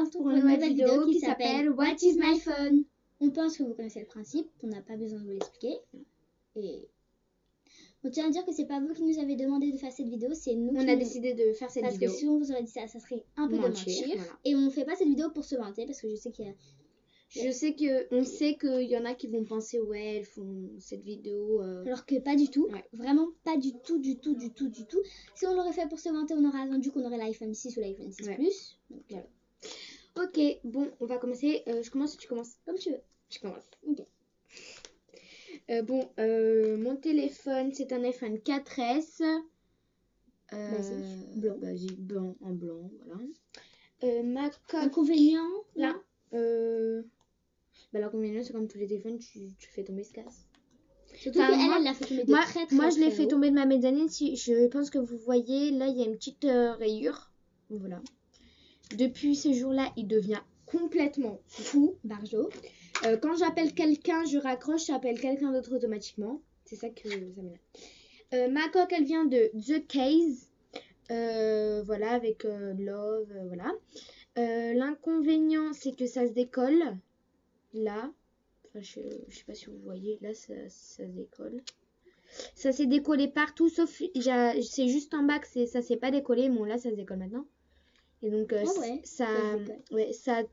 retrouve pour une nouvelle vidéo qui s'appelle What is my phone? On pense que vous connaissez le principe, on n'a pas besoin de vous l'expliquer. Et on tient à dire que c'est pas vous qui nous avez demandé de faire cette vidéo, c'est nous On a décidé de faire cette vidéo. Parce que si on vous aurait dit ça, ça serait un peu de mentir. Voilà. Et on fait pas cette vidéo pour se vanter parce que je sais qu'il y a... On sait qu'il y en a qui vont penser ouais elles font cette vidéo alors que pas du tout, vraiment pas du tout. Si on l'aurait fait pour se vanter, on aurait attendu qu'on aurait l'iPhone 6 ou l'iPhone 6 Plus. Donc, voilà. Ok, bon, on va commencer. Je commence ou tu commences? Comme tu veux. Je commence. Ok. Mon téléphone c'est un iPhone 4S. Basique, blanc, en blanc, voilà. Ma coque. Inconvénient là. L'inconvénient c'est comme tous les téléphones, tu fais tomber ce casse. Surtout qu'elle l'a fait tomber de très moi je l'ai fait tomber de ma mezzanine. Si je pense que vous voyez là il y a une petite rayure. Voilà. Depuis ce jour-là il devient complètement fou. Barjo. Quand j'appelle quelqu'un, je raccroche, j'appelle quelqu'un d'autre automatiquement. C'est ça que ça m'énerve. Ma coque elle vient de The Case. Voilà avec Love, voilà. L'inconvénient c'est que ça se décolle. Là, enfin, je sais pas si vous voyez, là ça se décolle. Ça s'est décollé partout, sauf c'est juste en bas que ça s'est pas décollé. Bon là ça se décolle maintenant. Et donc ça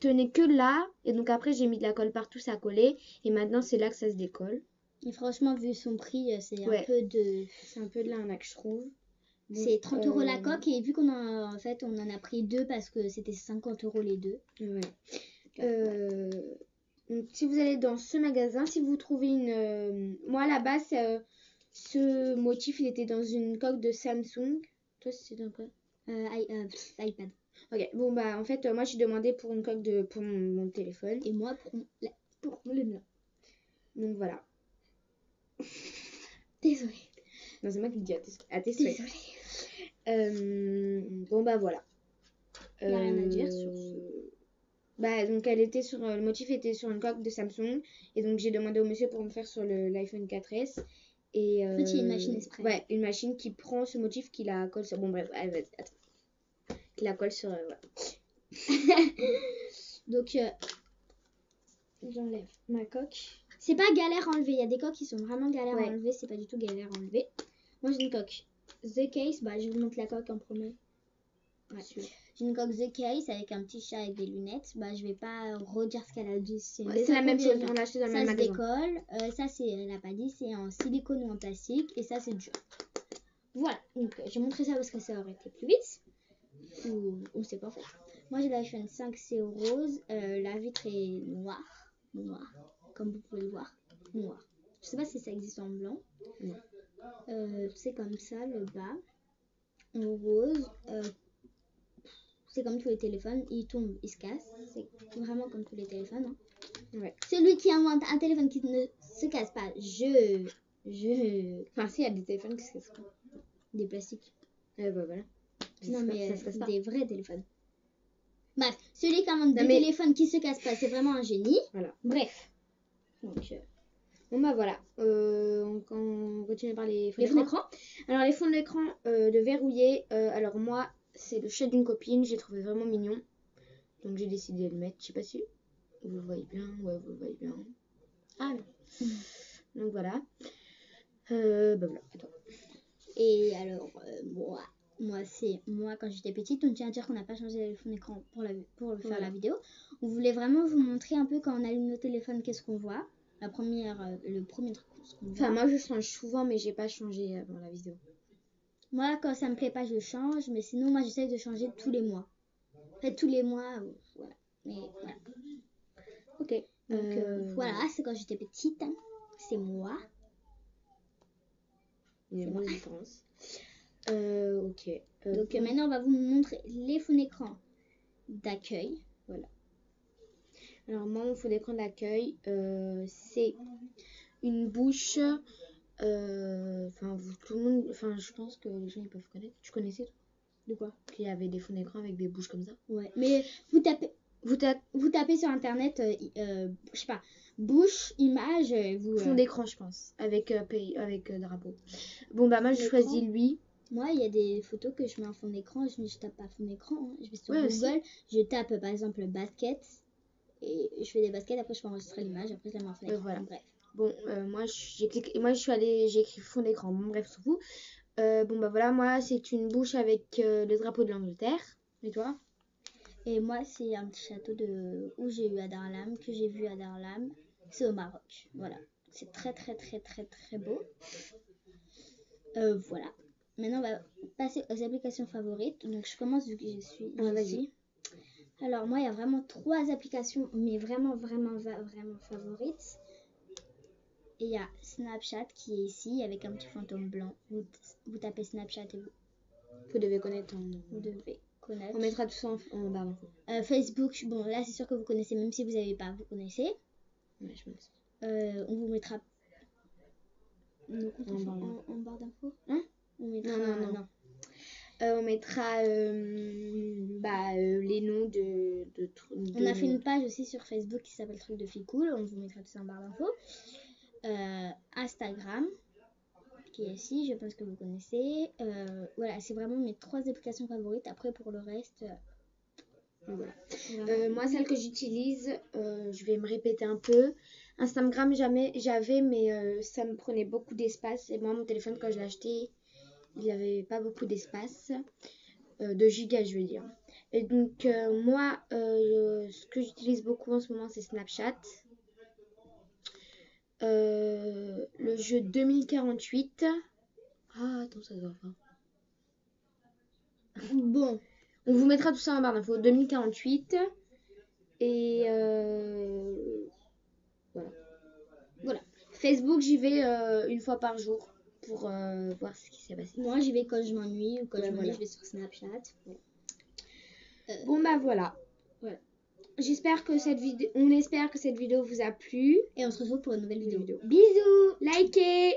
tenait que là. Et donc après j'ai mis de la colle partout, ça a collé. Et maintenant c'est là que ça se décolle. Et franchement vu son prix, c'est un peu de l'arnaque je trouve. C'est 30 € la coque et vu qu'on en fait on en a pris deux parce que c'était 50 € les deux. Ouais. Donc, si vous allez dans ce magasin, si vous trouvez une... moi, à la base, ce motif, il était dans une coque de Samsung. Toi, c'est dans quoi? iPad. Ok, bon, bah, en fait, moi, j'ai demandé pour une coque pour mon téléphone. Et moi, pour le mien. Donc, voilà. Désolée. Non, c'est moi qui le dis à tes souhaits. Bon, bah, voilà. Il n'y a rien à dire sur ce... Bah donc le motif était sur une coque de Samsung et donc j'ai demandé au monsieur pour me faire sur l'iPhone 4S et en fait il y a une machine exprès. Ouais, une machine qui prend ce motif qui la colle sur attends. Qui la colle sur voilà. Donc j'enlève ma coque. C'est pas galère à enlever, il y a des coques qui sont vraiment galères à enlever, c'est pas du tout galère à enlever. Moi j'ai une coque The Case, bah je vous montre la coque en premier. Ouais. J'ai une coque The Case avec un petit chat avec des lunettes. Bah, je vais pas redire ce qu'elle a dit. C'est la même chose, on l'a acheté dans le même magasin. Ça se décolle. Ça, elle n'a pas dit, c'est en silicone ou en plastique. Et ça, c'est dur. Voilà. Donc, j'ai montré ça parce que ça aurait été plus vite. Ou on sait pas en fait. Moi, j'ai l'iPhone 5, c'est rose. La vitre est noire. Comme vous pouvez le voir. Noir. Je sais pas si ça existe en blanc. Non. C'est comme ça, le bas. En rose. C'est comme tous les téléphones, il tombe, il se casse. C'est vraiment comme tous les téléphones. Hein. Ouais. Celui qui invente un téléphone qui ne se casse pas, Enfin, si, il y a des téléphones qui se cassent pas. Des plastiques. Bah voilà. Non, mais des vrais téléphones. Bref, celui qui invente des téléphones qui se cassent pas, c'est vraiment un génie. Voilà. Bref. Donc, bon bah voilà. On continue par les fonds d'écran. Alors les fonds d'écran de verrouiller. Alors moi... c'est le chat d'une copine, j'ai trouvé vraiment mignon. Donc j'ai décidé de le mettre. Je sais pas si vous le voyez bien. Ouais, vous le voyez bien. Ah non. Donc voilà. Bah voilà. Attends. Et alors, moi quand j'étais petite, on tient à dire qu'on n'a pas changé le fond d'écran pour faire la vidéo. On voulait vraiment vous montrer un peu quand on allume nos téléphones, qu'est-ce qu'on voit. Le premier truc qu'on voit. Enfin, moi je change souvent, mais j'ai pas changé avant la vidéo. Moi, quand ça me plaît pas, je change. Mais sinon, moi, j'essaye de changer tous les mois. En fait, tous les mois, voilà. Mais voilà. Ok. Donc, voilà, c'est quand j'étais petite. Hein. C'est moi. Il y a une grosse différence. Ok. Donc, maintenant, on va vous montrer les fonds d'écran d'accueil. Voilà. Alors, moi, mon fond d'écran d'accueil, c'est une bouche... tout le monde, je pense que les gens ils peuvent connaître. Tu connaissais toi? De quoi? Qu'il y avait des fonds d'écran avec des bouches comme ça. Ouais, mais vous tapez sur internet, je sais pas, bouche, image, fond d'écran je pense, avec drapeau. Bon bah moi j'ai choisi lui. Moi, il y a des photos que je mets en fond d'écran, je tape pas fond d'écran, hein. Je vais sur Ouais, Google, je tape par exemple basket, et je fais des baskets, après je peux enregistrer l'image, après je la mets en fond d'écran. voilà. Bref. Bon, moi, j'ai écrit fond d'écran. Bon, bref, s'en fout. Bon, bah voilà, moi, c'est une bouche avec le drapeau de l'Angleterre. Et toi? Et moi, c'est un petit château où j'ai eu à Darlam, que j'ai vu à Darlam. C'est au Maroc. Voilà. C'est très, très, très, très, très beau. Voilà. Maintenant, on va passer aux applications favorites. Donc, je commence vu que je suis ici. Alors, moi, il y a vraiment 3 applications, mais vraiment, vraiment, vraiment favorites. Et il y a Snapchat qui est ici, avec un petit fantôme blanc. Vous tapez Snapchat et Vous devez connaître. Vous devez connaître. On mettra tout ça en barre d'infos. Facebook, bon, là, c'est sûr que vous connaissez, même si vous n'avez pas, vous connaissez. Ouais, je pense. On vous mettra en barre d'infos. Hein? On mettra... Non. On mettra les noms de On a fait une page aussi sur Facebook qui s'appelle Truc de filles cool. On vous mettra tout ça en barre d'infos. Instagram, qui est ici, je pense que vous connaissez. Voilà, c'est vraiment mes 3 applications favorites. Après, pour le reste... voilà. Moi, celle que j'utilise, je vais me répéter un peu. Instagram, j'avais, mais ça me prenait beaucoup d'espace. Et moi, mon téléphone, quand je l'ai acheté, il n'avait pas beaucoup d'espace. De gigas, je veux dire. Et donc, moi, ce que j'utilise beaucoup en ce moment, c'est Snapchat. Le jeu 2048. Ah, attends, ça doit pas. Bon. On vous mettra tout ça en barre d'infos. 2048. Et voilà. Facebook, j'y vais une fois par jour pour voir ce qui s'est passé. Moi, j'y vais quand je m'ennuie ou quand je m'ennuie, je vais sur Snapchat. Bon, bah voilà. J'espère que on espère que cette vidéo vous a plu. Et on se retrouve pour une nouvelle vidéo. Bisous, likez.